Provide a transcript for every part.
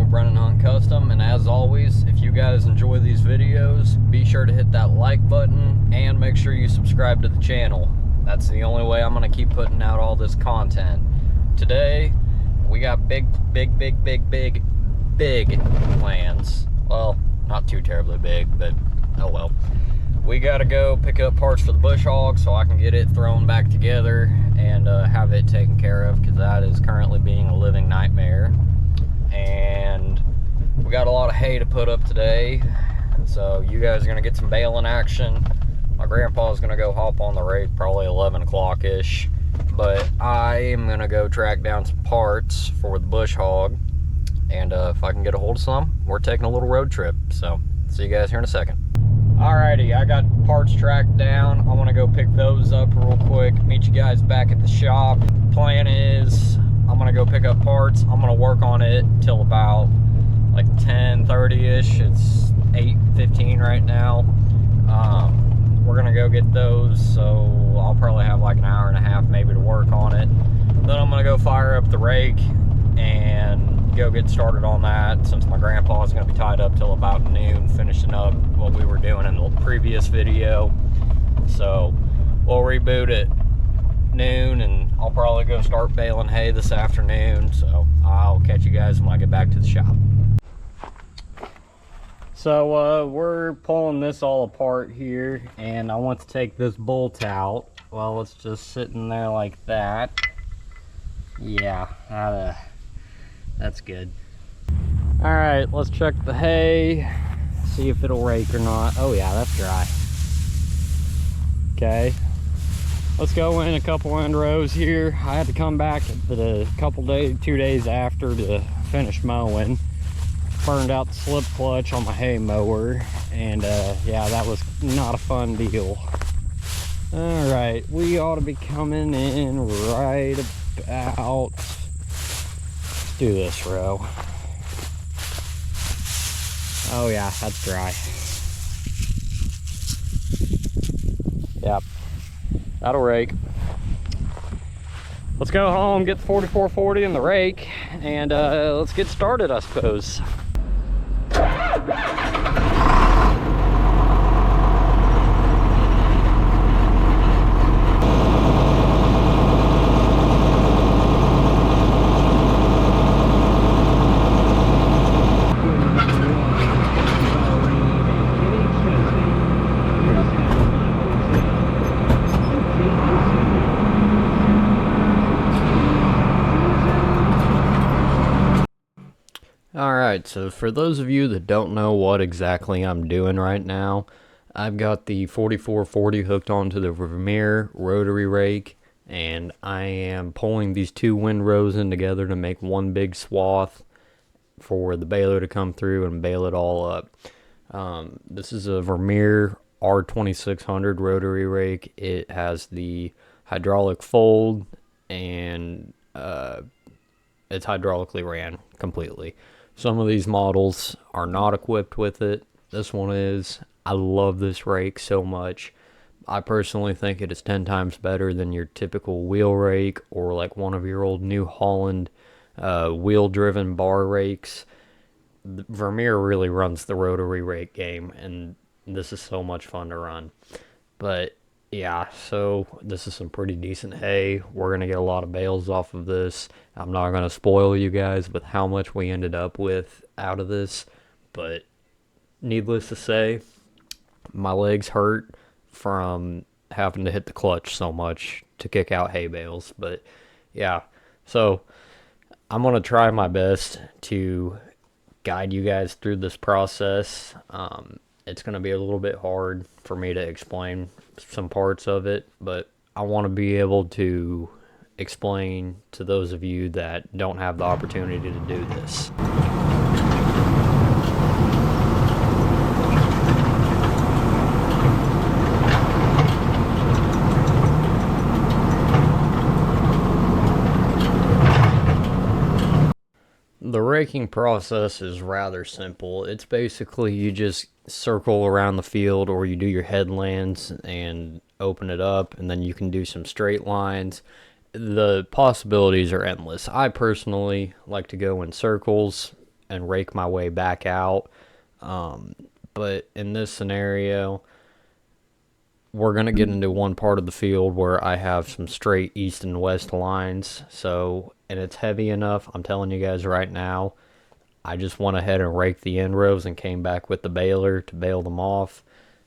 with Brennan Hunt Custom, and as always, if you guys enjoy these videos, be sure to hit that like button and make sure you subscribe to the channel. That's the only way I'm going to keep putting out all this content. Today, we got big plans. Well, not too terribly big, but oh well. We gotta go pick up parts for the bush hog so I can get it thrown back together and have it taken care of, because that is currently being a living nightmare. And we got a lot of hay to put up today, so you guys are gonna get some baling action. My grandpa's gonna go hop on the rake probably 11 o'clock ish, but I am gonna go track down some parts for the bush hog, and if I can get a hold of some, we're taking a little road trip. So see you guys here in a second. Alrighty, I got parts tracked down. I'm gonna go pick those up real quick, meet you guys back at the shop. Plan is I'm gonna go pick up parts. I'm gonna work on it till about like 10:30-ish. It's 8:15 right now. We're gonna go get those, so I'll probably have like an hour and a half maybe to work on it. Then I'm gonna go fire up the rake and go get started on that, since my grandpa is going to be tied up till about noon finishing up what we were doing in the previous video. So we'll reboot at noon, and I'll probably go start baling hay this afternoon. So I'll catch you guys when I get back to the shop. So we're pulling this all apart here, and I want to take this bolt out. Well, it's just sitting there like that. Yeah, that's good. All right, let's check the hay, see if it'll rake or not. Oh yeah, that's dry. Okay, let's go in a couple windrows here. I had to come back the 2 days after to finish mowing. Burned out the slip clutch on my hay mower, and yeah, that was not a fun deal. All right, we ought to be coming in right about, let's do this row. Oh yeah, that's dry. Yep, that'll rake. Let's go home, get the 4440 in the rake, and let's get started, I suppose. Alright, so for those of you that don't know what exactly I'm doing right now, I've got the 4440 hooked onto the Vermeer rotary rake, and I am pulling these two windrows in together to make one big swath for the baler to come through and bale it all up. This is a Vermeer R2600 rotary rake. It has the hydraulic fold, and it's hydraulically ran completely. Some of these models are not equipped with it. This one is. I love this rake so much. I personally think it is 10 times better than your typical wheel rake, or like one of your old New Holland wheel-driven bar rakes. The Vermeer really runs the rotary rake game, and this is so much fun to run. But yeah, so this is some pretty decent hay. We're going to get a lot of bales off of this. I'm not going to spoil you guys with how much we ended up with out of this, but needless to say, my legs hurt from having to hit the clutch so much to kick out hay bales. But yeah, so I'm going to try my best to guide you guys through this process. It's going to be a little bit hard for me to explain some parts of it, but I want to be able to explain to those of you that don't have the opportunity to do this. The raking process is rather simple. It's basically you just circle around the field, or you do your headlands and open it up, and then you can do some straight lines. The possibilities are endless. I personally like to go in circles and rake my way back out. But in this scenario, we're going to get into one part of the field where I have some straight east and west lines. So, and it's heavy enough, I'm telling you guys right now, I just went ahead and raked the end rows and came back with the baler to bale them off,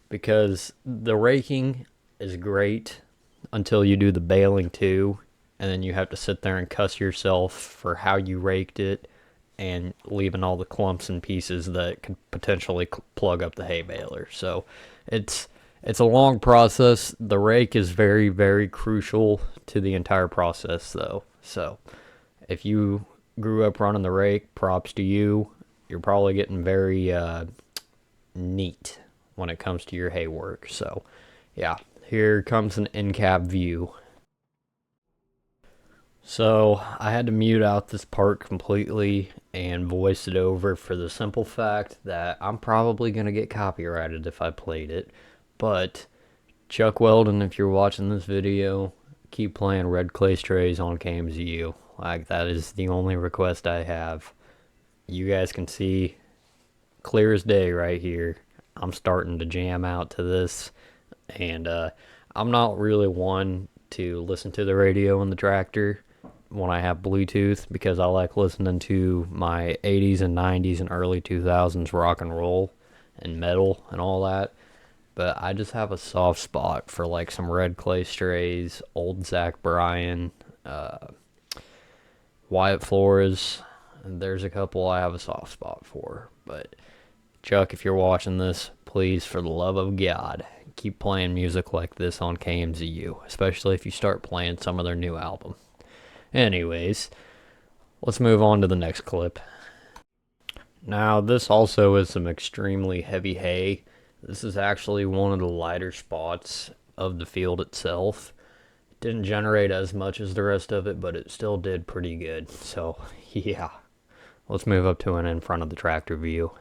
because the raking is great until you do the baling too, and then you have to sit there and cuss yourself for how you raked it and leaving all the clumps and pieces that could potentially plug up the hay baler. So it's a long process. The rake is very, very crucial to the entire process, though. So if you grew up running the rake, props to you. You're probably getting very neat when it comes to your hay work. So yeah, here comes an in-cab view. So I had to mute out this part completely and voice it over for the simple fact that I'm probably going to get copyrighted if I played it. But Chuck Weldon, if you're watching this video, keep playing Red Clay Strays on KMZU. Like, that is the only request I have. You guys can see clear as day right here. I'm starting to jam out to this, and I'm not really one to listen to the radio in the tractor when I have Bluetooth, because I like listening to my 80s and 90s and early 2000s rock and roll and metal and all that. But I just have a soft spot for like some Red Clay Strays, old Zach Bryan, Wyatt Flores. There's a couple I have a soft spot for. But Chuck, if you're watching this, please, for the love of God, keep playing music like this on KMZU, especially if you start playing some of their new album. Anyways, let's move on to the next clip. Now, this also is some extremely heavy hay. This is actually one of the lighter spots of the field itself. Didn't generate as much as the rest of it, but it still did pretty good. So, yeah. Let's move up to an in front of the tractor view.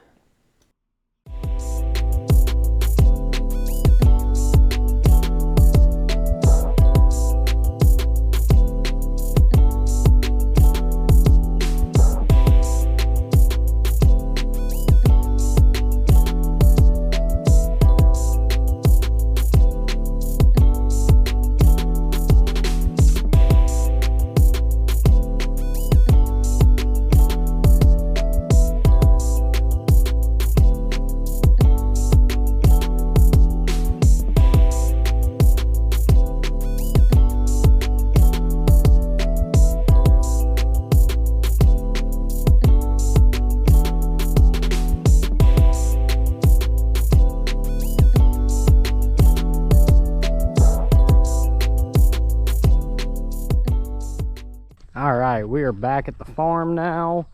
Alright, we are back at the farm now.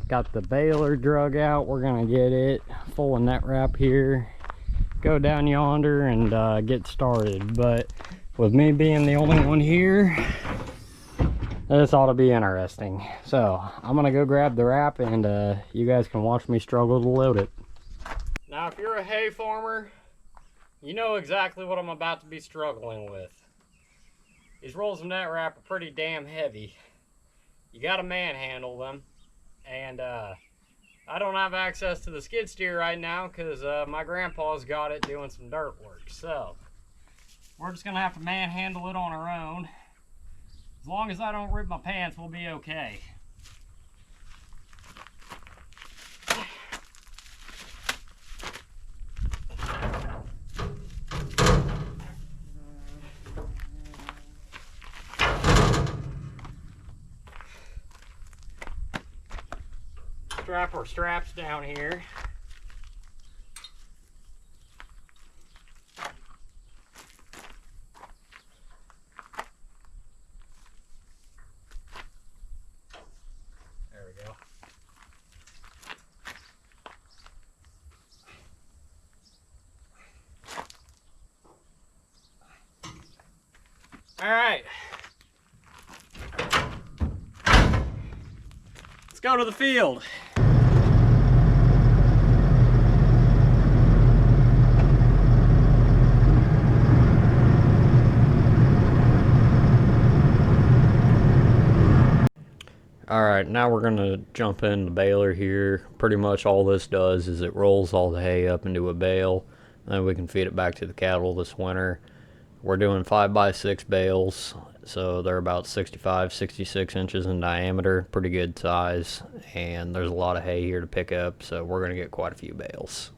Got the baler drug out. We're gonna get it full of net wrap here, go down yonder and get started. But with me being the only one here, this ought to be interesting. So I'm gonna go grab the wrap, and you guys can watch me struggle to load it. Now if you're a hay farmer, you know exactly what I'm about to be struggling with. These rolls of net wrap are pretty damn heavy. You gotta manhandle them, and I don't have access to the skid steer right now because my grandpa's got it doing some dirt work. So we're just gonna have to manhandle it on our own. As long as I don't rip my pants, we'll be okay. Strap our straps down here. There we go. All right. Let's go to the field. Alright, Alright, now we're going to jump in the baler here. Pretty much all this does is it rolls all the hay up into a bale. Then we can feed it back to the cattle this winter. We're doing 5x6 bales, so they're about 65, 66 inches in diameter. Pretty good size, and there's a lot of hay here to pick up, so we're going to get quite a few bales.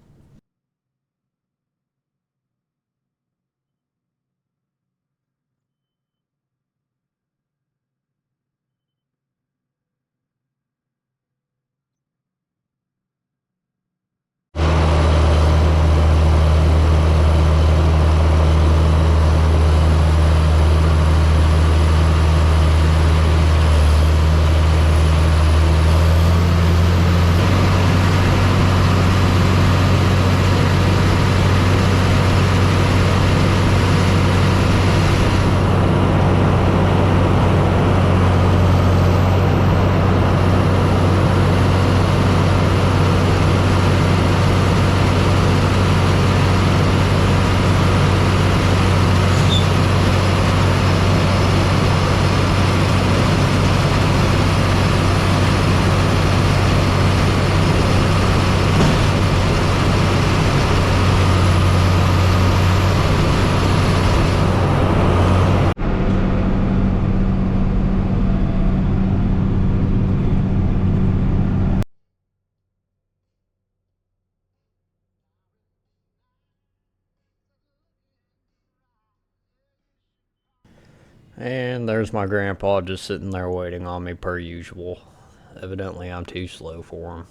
And there's my grandpa just sitting there waiting on me per usual. Evidently I'm too slow for him.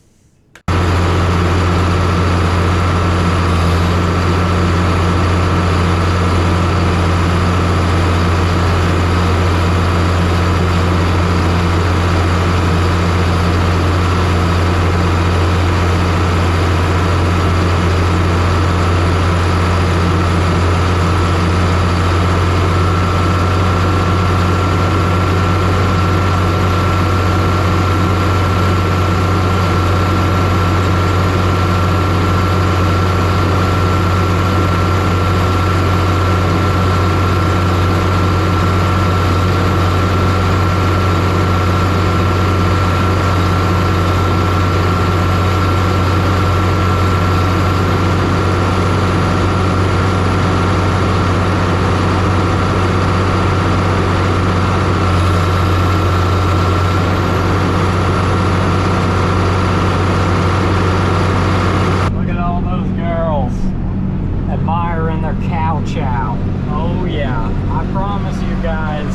Admiring their cow chow. Oh yeah, I promise you guys,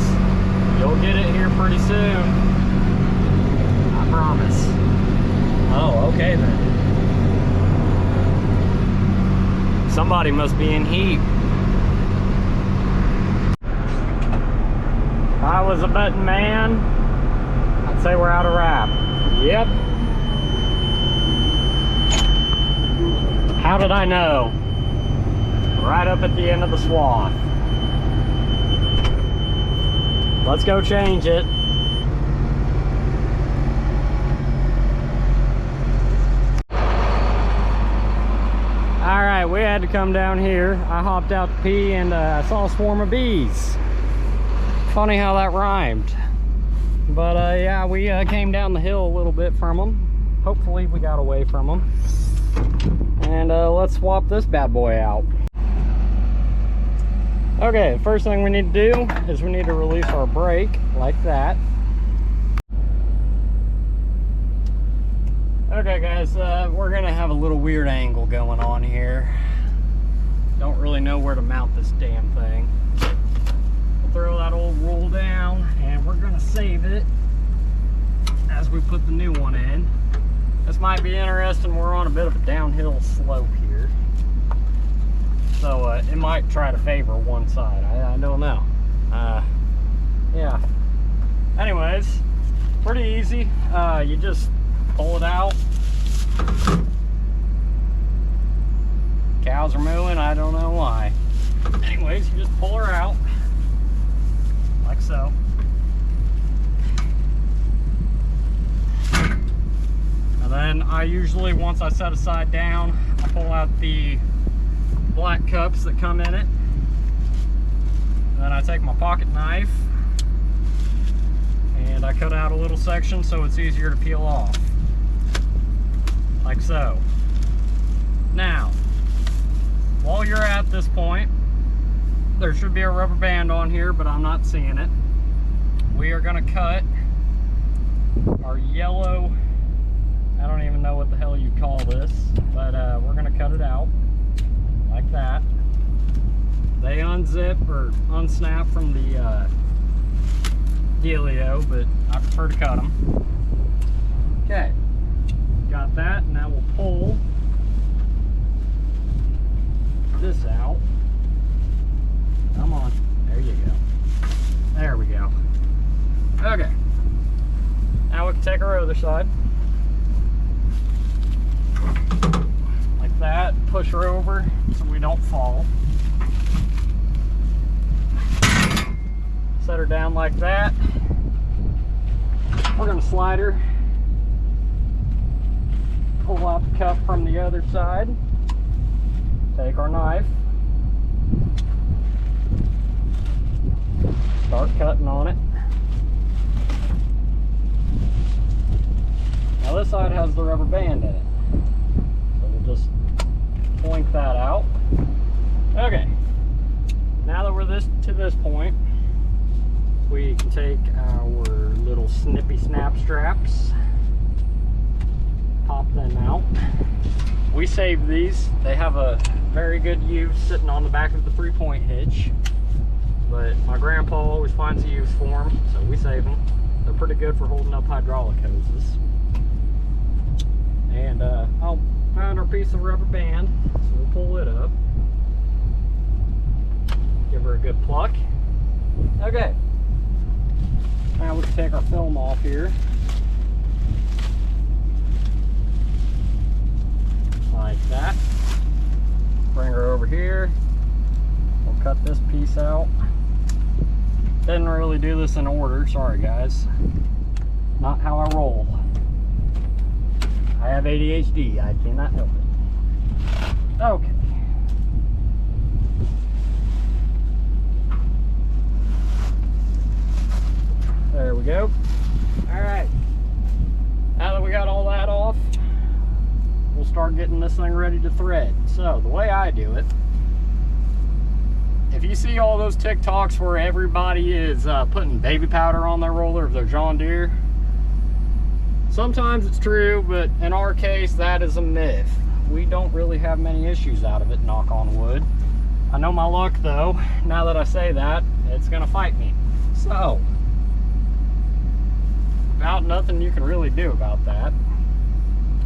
you'll get it here pretty soon. I promise. Oh, okay then. Somebody must be in heat. If I was a betting man, I'd say we're out of wrap. Yep. How did I know? Right up at the end of the swath. Let's go change it. Alright, we had to come down here. I hopped out to pee and I saw a swarm of bees. Funny how that rhymed. But yeah, we came down the hill a little bit from them. Hopefully we got away from them. And let's swap this bad boy out. Okay, the first thing we need to do is we need to release our brake like that. Okay guys, we're gonna have a little weird angle going on here. Don't really know where to mount this damn thing. We'll throw that old roll down and we're gonna save it as we put the new one in. This might be interesting, we're on a bit of a downhill slope here. So it might try to favor one side. I don't know. Yeah. Anyways, pretty easy. You just pull it out. Cows are mooing. I don't know why. Anyways, you just pull her out like so. And then I usually, once I set a side down, I pull out the black cups that come in it. Then I take my pocket knife And I cut out a little section so it's easier to peel off. Like so. Now, while you're at this point, there should be a rubber band on here, but I'm not seeing it. We are going to cut our yellow, I don't even know what the hell you'd call this, but we're going to cut it out like that. They unzip or unsnap from the dealio, but I prefer to cut them. Okay, got that. Now we'll pull this out. Come on, there you go. There we go. Okay, now we can take our other side. Like that, push her over so we don't fall. Set her down like that. We're gonna slide her. Pull out the cup from the other side. Take our knife. Start cutting on it. Now this side has the rubber band in it. So we'll just point that out. Okay. Now that we're to this point, we can take our little snippy snap straps, pop them out. We save these. They have a very good use sitting on the back of the 3-point hitch, but my grandpa always finds a use for them, so we save them. They're pretty good for holding up hydraulic hoses. And I'll find our piece of rubber band, so we'll pull it up. Give her a good pluck. Okay. Now we can take our film off here. Like that. Bring her over here. We'll cut this piece out. Didn't really do this in order, sorry guys. Not how I roll. I have ADHD, I cannot help it. Okay. There we go. Alright. Now that we got all that off, we'll start getting this thing ready to thread. So, the way I do it, if you see all those TikToks where everybody is putting baby powder on their roller of their John Deere, sometimes it's true, but in our case, that is a myth. We don't really have many issues out of it, knock on wood. I know my luck though, now that I say that, it's gonna fight me. So, about nothing you can really do about that.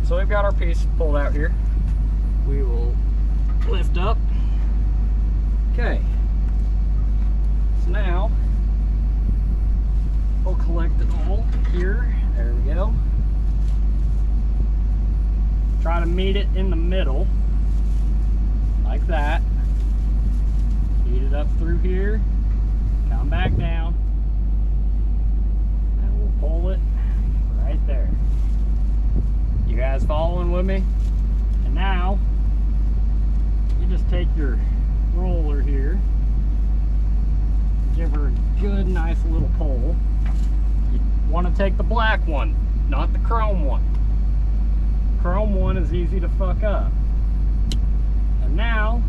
So we've got our piece pulled out here. We will lift up. Okay. So now, we'll collect it all here. There we go. Try to meet it in the middle, like that. Feed it up through here. Come back down. And we'll pull it right there. You guys following with me? And now, you just take your roller here, give her a good, nice little pull. You want to take the black one, not the chrome one. Chrome one is easy to fuck up. And now,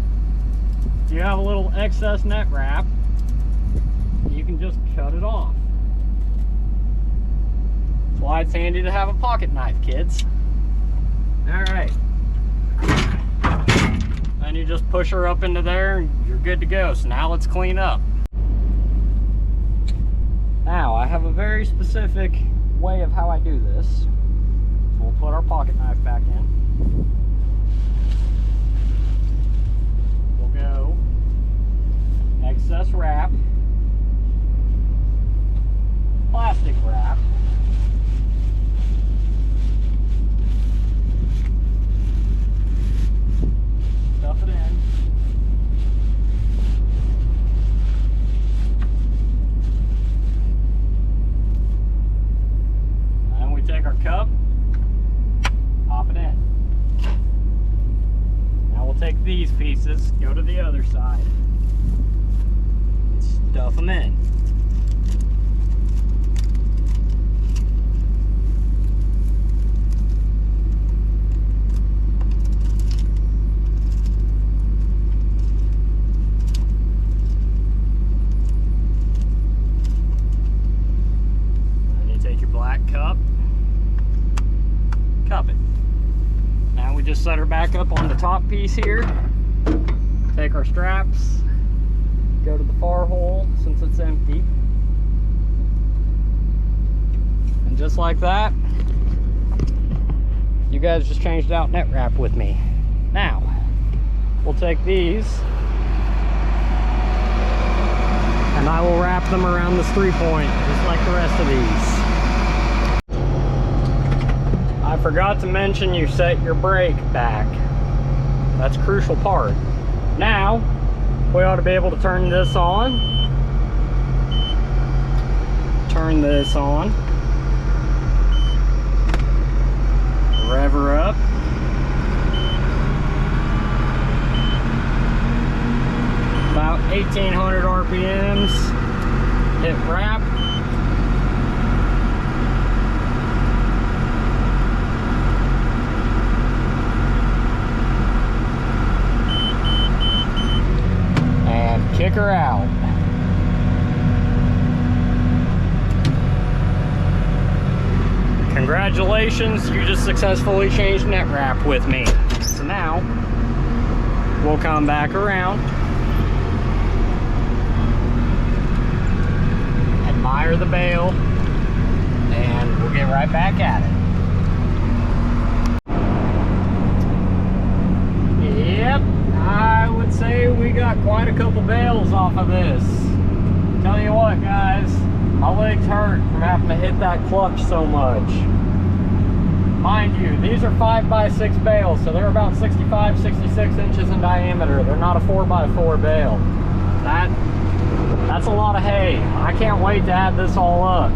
if you have a little excess net wrap, you can just cut it off. That's why it's handy to have a pocket knife, kids. Alright. And you just push her up into there and you're good to go. So now let's clean up. Now, I have a very specific way of how I do this. So we'll put our pocket knife back in. We'll go excess wrap, plastic wrap, stuff it in. And we take our cup, pop it in. Now we'll take these pieces, go to the other side, and stuff them in. just set her back up on the top piece here. Take our straps, go to the far hole since it's empty. And just like that, you guys just changed out net wrap with me. Now, we'll take these and I will wrap them around this 3-point, just like the rest of these. I forgot to mention you set your brake back. That's a crucial part. Now, we ought to be able to turn this on. Turn this on. Rev her up. About 1800 RPMs. Hit wrap. And kick her out. Congratulations, you just successfully changed net wrap with me. So now, we'll come back around. Admire the bail. And we'll get right back at it. Yep, I would say we got quite a couple bails off of this. Tell you what, guys. My legs hurt from having to hit that clutch so much. Mind you, these are 5x6 bales, so they're about 65, 66 inches in diameter. They're not a 4x4 bale. That's a lot of hay. I can't wait to add this all up.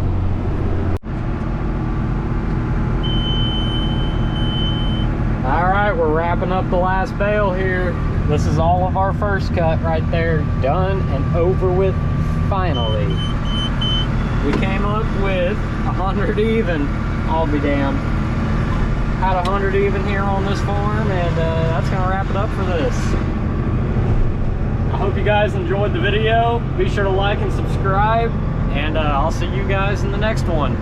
Alright, we're wrapping up the last bale here. This is all of our first cut right there. Done and over with finally. We came up with 100 even, I'll be damned. Had 100 even here on this farm, and that's gonna wrap it up for this. I hope you guys enjoyed the video. Be sure to like and subscribe, and I'll see you guys in the next one.